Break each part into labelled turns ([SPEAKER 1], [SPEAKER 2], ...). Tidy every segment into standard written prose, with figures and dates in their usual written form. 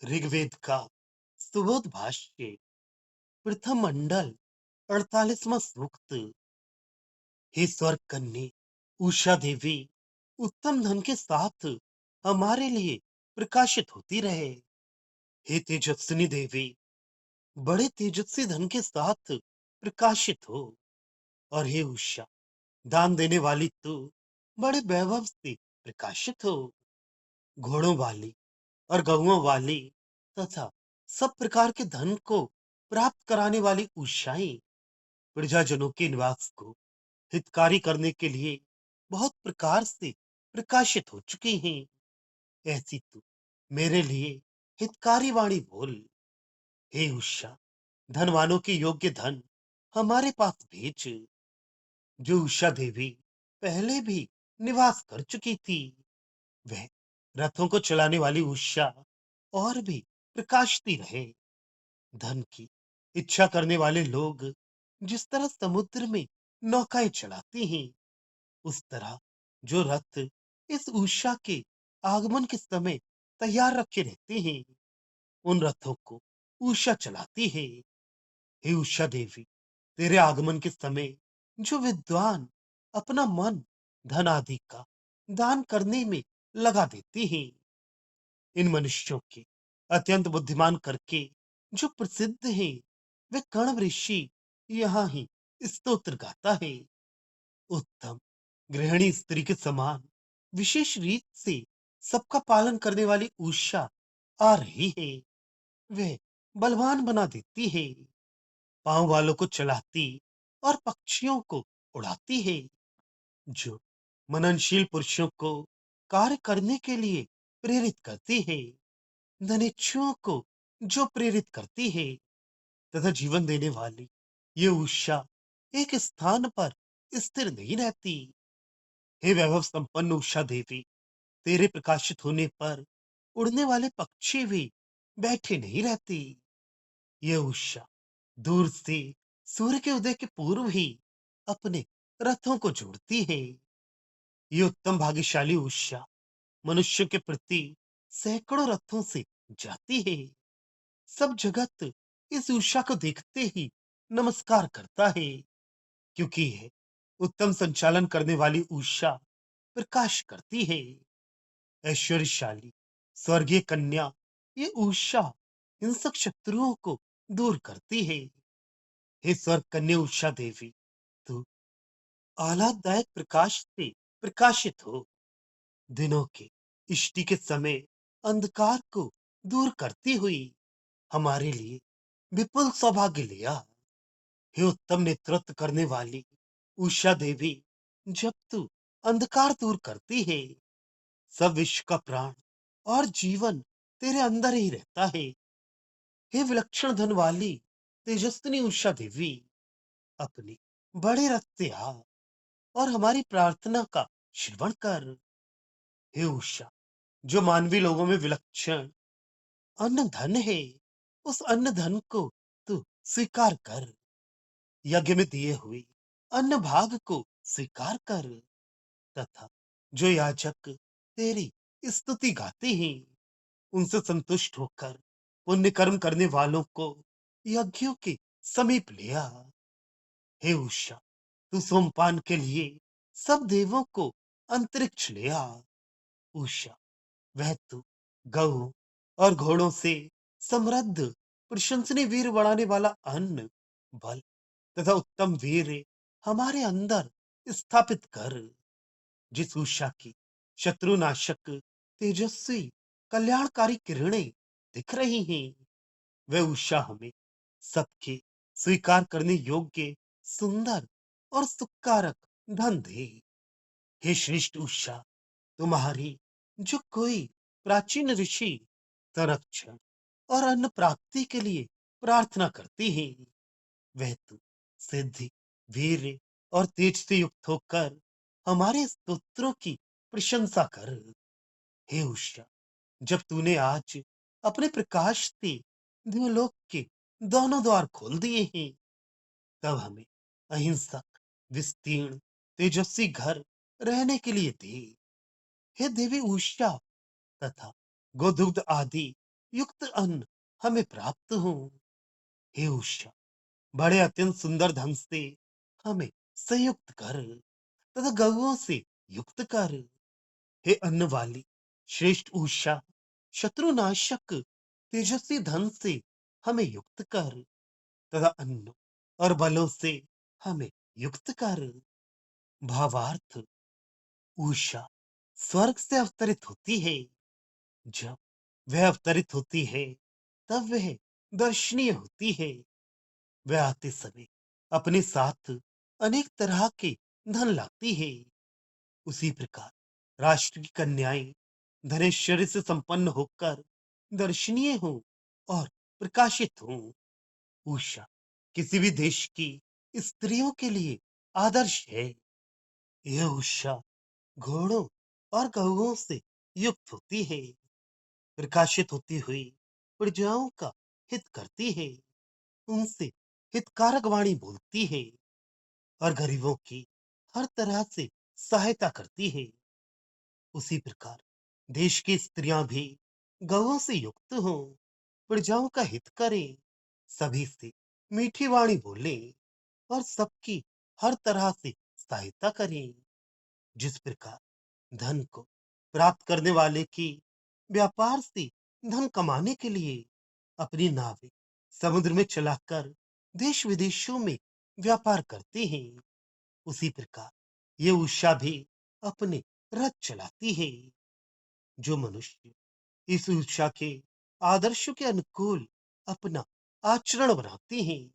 [SPEAKER 1] ऋग्वेद का सुबोध भाष्य प्रथम मंडल 48वां सूक्त। हे स्वर्ग कन्या उषा देवी, उत्तम धन के साथ हमारे लिए प्रकाशित होती रहे। हे तेजस्विनी देवी, बड़े तेजस्वी धन के साथ प्रकाशित हो। और हे उषा, दान देने वाली तू बड़े वैभव से प्रकाशित हो। घोड़ों वाली और गौओं वाली तथा सब प्रकार के धन को प्राप्त कराने वाली उषाएं प्रजाजनों के निवास को हितकारी करने के लिए बहुत प्रकार से प्रकाशित हो चुकी हैं। ऐसी तू मेरे लिए हितकारी वाणी बोल। हे उषा, धनवानों के योग्य धन हमारे पास भेज। जो उषा देवी पहले भी निवास कर चुकी थी, वह रथों को चलाने वाली उषा और भी प्रकाशती रहे। धन की इच्छा करने वाले लोग जिस तरह समुद्र में नौकाएं चलाते हैं, उस तरह जो रथ इस उषा के आगमन के समय तैयार रखे रहते हैं, उन रथों को उषा चलाती है। हे उषा देवी, तेरे आगमन के समय जो विद्वान अपना मन धन आदि का दान करने में लगा देते हैं, इन मनुष्यों के अत्यंत बुद्धिमान करके जो प्रसिद्ध है, वे कर्ण ऋषि यहाँ ही स्तोत्र गाता है। उत्तम गृहिणी स्त्री के समान विशेष रीत से सबका पालन करने वाली उषा आ रही है। वह बलवान बना देती है, पांव वालों को चलाती और पक्षियों को उड़ाती है। जो मननशील पुरुषों को कार्य करने के लिए प्रेरित करती है, धनेच्छुओं को जो प्रेरित करती है, तथा जीवन देने वाली ये उषा एक स्थान पर स्थिर नहीं रहती। हे वैभव संपन्न उषा देवी, तेरे प्रकाशित होने पर उड़ने वाले पक्षी भी बैठे नहीं रहते। ये उषा दूर से सूर्य के उदय के पूर्व ही अपने रथों को जोड़ती है। ये उत्तम भाग्यशाली उषा मनुष्य के प्रति सैकड़ों रथों से जाती है। सब जगत इस उषा को देखते ही नमस्कार करता है, क्योंकि यह उत्तम संचालन करने वाली उषा प्रकाश करती है। ऐश्वर्यशाली स्वर्गीय कन्या ये उषा हिंसक शत्रुओं को दूर करती है। हे स्वर्ग कन्या उषा देवी, तू आह्लाददायक प्रकाश से प्रकाशित हो। दिनों के इष्टि के समय अंधकार को दूर करती हुई हमारे लिए विपुल सौभाग्य लिया। हे उत्तम नेतृत्व करने वाली उषा देवी, जब तू अंधकार दूर करती है, सब विश्व का प्राण और जीवन तेरे अंदर ही रहता है। हे विलक्षण धन वाली तेजस्विनी उषा देवी, अपनी बड़े रथ से आ और हमारी प्रार्थना का श्रवण कर। हे उषा, जो मानवी लोगों में विलक्षण अन्न धन है, उस अन्न धन को तू स्वीकार कर। यज्ञ में दिए हुए अन्न भाग को स्वीकार कर, तथा जो याजक तेरी स्तुति गाते हैं, उनसे संतुष्ट होकर पुण्य कर्म करने वालों को यज्ञों के समीप ले आ। हे उषा, तू सोमपान के लिए सब देवों को अंतरिक्ष ले आ। उषा, वह तू गऊ और घोड़ों से समृद्ध प्रशंसनीय वीर बढ़ाने वाला अन्न बल तथा उत्तम वीर हमारे अंदर स्थापित कर। जिस उषा की शत्रुनाशक तेजस्वी कल्याणकारी किरणें दिख रही हैं, वह उषा हमें सबके स्वीकार करने योग्य सुंदर और सुखकारक धन दे। हे श्रेष्ठ उषा, तुम्हारी जो कोई प्राचीन ऋषि संरक्षण और अन्न प्राप्ति के लिए प्रार्थना करते हैं, वह तू सिद्धि वीर और तेज से युक्त होकर हमारे स्तोत्रों की प्रशंसा कर। हे उषा, जब तूने आज अपने प्रकाश से देवलोक के दोनों द्वार खोल दिए हैं, तब हमें अहिंसक विस्तीर्ण तेजस्वी घर रहने के लिए दे। हे देवी उषा, तथा गोदुग्ध आदि युक्त अन्न हमें प्राप्त हो। हे उषा, बड़े अत्यंत सुंदर ढंग से हमें संयुक्त कर तथा गौओं से युक्त कर। हे अन्न वाली श्रेष्ठ उषा, शत्रुनाशक तेजस्वी धन से हमें युक्त कर तथा अन्न और बलों से हमें युक्त कर। भावार्थ, उषा स्वर्ग से अवतरित होती है। जब वह अवतरित होती है तब वह दर्शनीय होती है। वह आते समय अपने साथ अनेक तरह के धन लाती है। उसी प्रकार राष्ट्र की कन्याएं धनेश्वरी से संपन्न होकर दर्शनीय हो और प्रकाशित हो। उषा किसी भी देश की स्त्रियों के लिए आदर्श है। यह उषा घोड़ों और गौओं से युक्त होती है, प्रकाशित होती हुई प्रजाओं का हित करती है, उनसे हितकारक वाणी बोलती है और गरीबों की हर तरह से सहायता करती है। उसी प्रकार देश की स्त्रियां भी गौों से युक्त हों, प्रजाओं का हित करें, सभी से मीठी वाणी बोलें और सबकी हर तरह से सहायता करें। जिस प्रकार धन को प्राप्त करने वाले की व्यापार से धन कमाने के लिए अपनी नावें समुद्र में चलाकर देश विदेशों में व्यापार करते हैं, उसी प्रकार ये उषा भी अपने रथ चलाती है। जो मनुष्य इस उषा के आदर्शों के अनुकूल अपना आचरण बनाते हैं,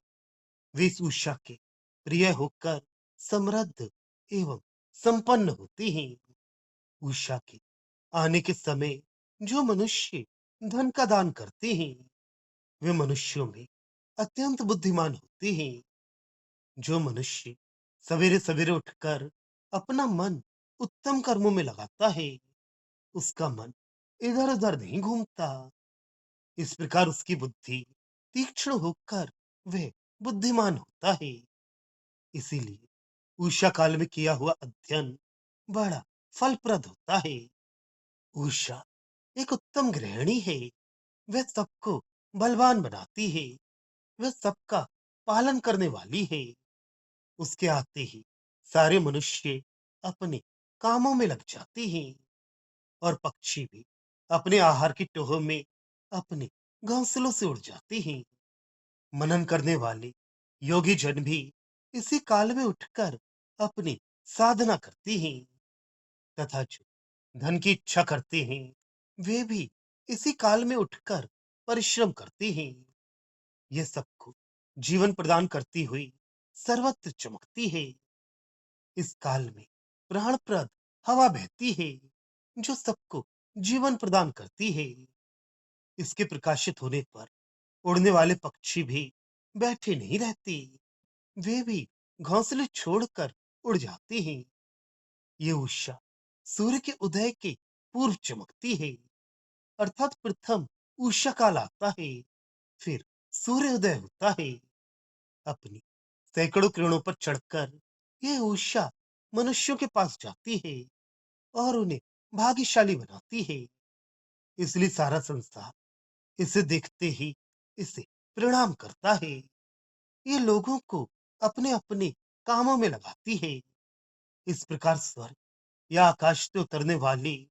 [SPEAKER 1] वे इस उषा के प्रिय होकर समृद्ध एवं संपन्न होते हैं। उषा के आने के समय जो मनुष्य धन का दान करते हैं, वे मनुष्यों में अत्यंत बुद्धिमान होते हैं। जो मनुष्य सवेरे सवेरे उठकर अपना मन उत्तम कर्मों में लगाता है, उसका मन इधर उधर नहीं घूमता। इस प्रकार उसकी बुद्धि तीक्ष्ण होकर वह बुद्धिमान होता है। इसीलिए उषा काल में किया हुआ अध्ययन बड़ा फलप्रद होता है। उषा एक उत्तम गृहिणी है। वह सबको बलवान बनाती है। वह सबका पालन करने वाली है। उसके आते ही सारे मनुष्य अपने कामों में लग जाते हैं और पक्षी भी अपने आहार की टोह में अपने घोंसलों से उड़ जाते हैं। मनन करने वाले योगी जन भी इसी काल में उठकर अपनी साधना करते हैं तथा जो धन की इच्छा करते हैं, वे भी इसी काल में उठकर परिश्रम करते हैं। यह सबको जीवन प्रदान करती हुई सर्वत्र चमकती है। इस काल में प्राणप्रद हवा बहती है जो सबको जीवन प्रदान करती है। इसके प्रकाशित होने पर उड़ने वाले पक्षी भी बैठे नहीं रहते, वे भी घोंसले छोड़कर उड़ जाते हैं। ये उषा सूर्य के उदय के पूर्व चमकती है, अर्थात प्रथम उषा काल आता है, फिर सूर्योदय होता है। अपनी सैकड़ों किरणों पर चढ़कर यह उषा मनुष्यों के पास जाती है और उन्हें भाग्यशाली बनाती है। इसलिए सारा संसार इसे देखते ही इसे प्रणाम करता है। ये लोगों को अपने अपने कामों में लगाती है। इस प्रकार स्वर्ग या आकाश से उतरने वाली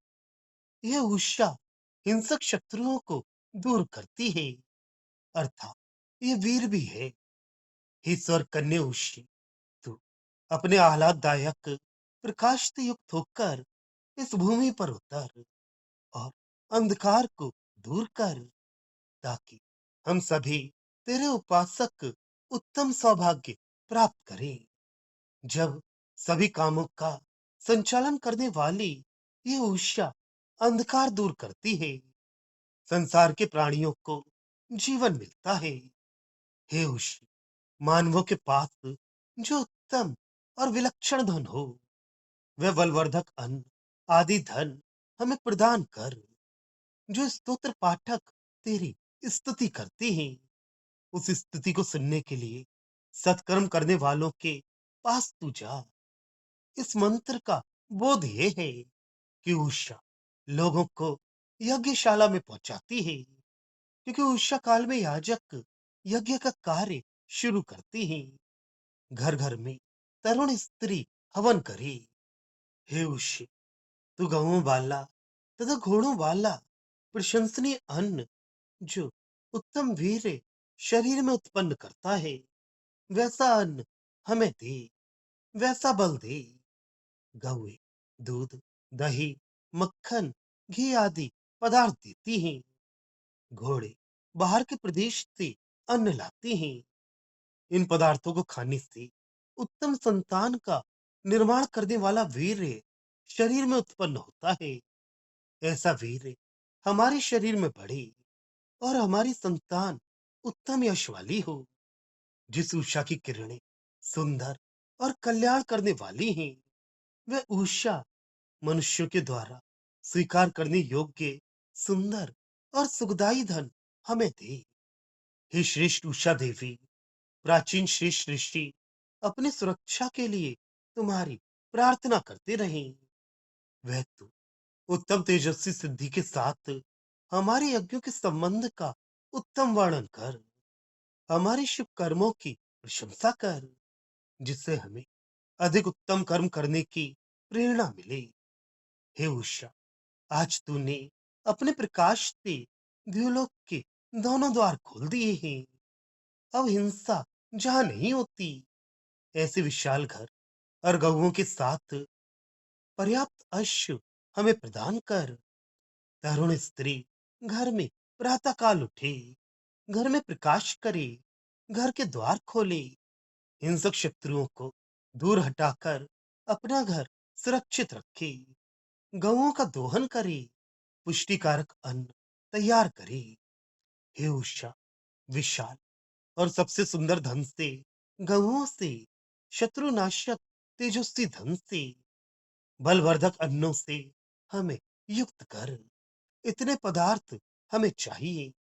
[SPEAKER 1] यह उषा हिंसक शत्रुओं को दूर करती है, अर्थात ये वीर भी है। हे स्वर्ग कन्या उषी, तू अपने आह्लाददायक प्रकाश से युक्त होकर इस भूमि पर उतर और अंधकार को दूर कर, ताकि हम सभी तेरे उपासक उत्तम सौभाग्य प्राप्त करें। जब सभी कामों का संचालन करने वाली ये उषा अंधकार दूर करती है, संसार के प्राणियों को जीवन मिलता है। हे उषा, मानवों के पास जो उत्तम और विलक्षण धन हो, वह बलवर्धक अन्न आदि धन हमें प्रदान कर। जो स्तोत्र पाठक तेरी स्तुति करते हैं, उस स्तुति को सुनने के लिए सत्कर्म करने वालों के पास तू जा। इस मंत्र का बोध ये है कि उषा लोगों को यज्ञशाला में पहुंचाती है क्योंकि उषा काल में याजक यज्ञ का कार्य शुरू करते हैं। घर घर में तरुण स्त्री हवन करे। हे उषे, तू गऊ वाला तथा घोड़ों वाला प्रशंसनीय अन्न जो उत्तम वीर शरीर में उत्पन्न करता है, वैसा अन्न हमें दे, वैसा बल दे। गौए दूध, दही, मक्खन, घी आदि पदार्थ देती हैं। घोड़े बाहर के प्रदेश से अन्न लाते हैं। इन पदार्थों को खाने से उत्तम संतान का निर्माण करने वाला वीर शरीर में उत्पन्न होता है। ऐसा वीर हमारे शरीर में बढ़े और हमारी संतान उत्तम यश वाली हो। जिस उषा की किरणें सुंदर और कल्याण करने वाली हैं, वह उषा मनुष्यों के द्वारा स्वीकार करने योग्य सुंदर और सुखदायी धन हमें दे। हे श्रेष्ठ उषा देवी, प्राचीन श्रेष्ठ ऋषि अपनी सुरक्षा के लिए तुम्हारी प्रार्थना करते रहें। वह तो उत्तम तेजस्वी सिद्धि के साथ हमारे यज्ञों के संबंध का उत्तम वर्णन कर, हमारे शुभ कर्मों की प्रशंसा कर, जिससे हमें अधिक उत्तम कर्म करने की प्रेरणा मिले। हे उषा, आज तूने अपने प्रकाश से द्युलोक के दोनों द्वार खोल दिए हैं। अब हिंसा जहां नहीं होती, ऐसे विशाल घर और गऊओं के साथ पर्याप्त अश्व हमें प्रदान कर। तरुण स्त्री घर में प्रातःकाल उठे, घर में प्रकाश करे, घर के द्वार खोले, हिंसक शत्रुओं को दूर हटाकर अपना घर सुरक्षित रखे, गऊओं का दोहन करे, पुष्टिकारक अन्न तैयार करे। हे उषा, विशाल और सबसे सुंदर धन से, गऊओं से, शत्रुनाशक तेजस्वी धन से, बलवर्धक अन्नों से हमें युक्त कर। इतने पदार्थ हमें चाहिए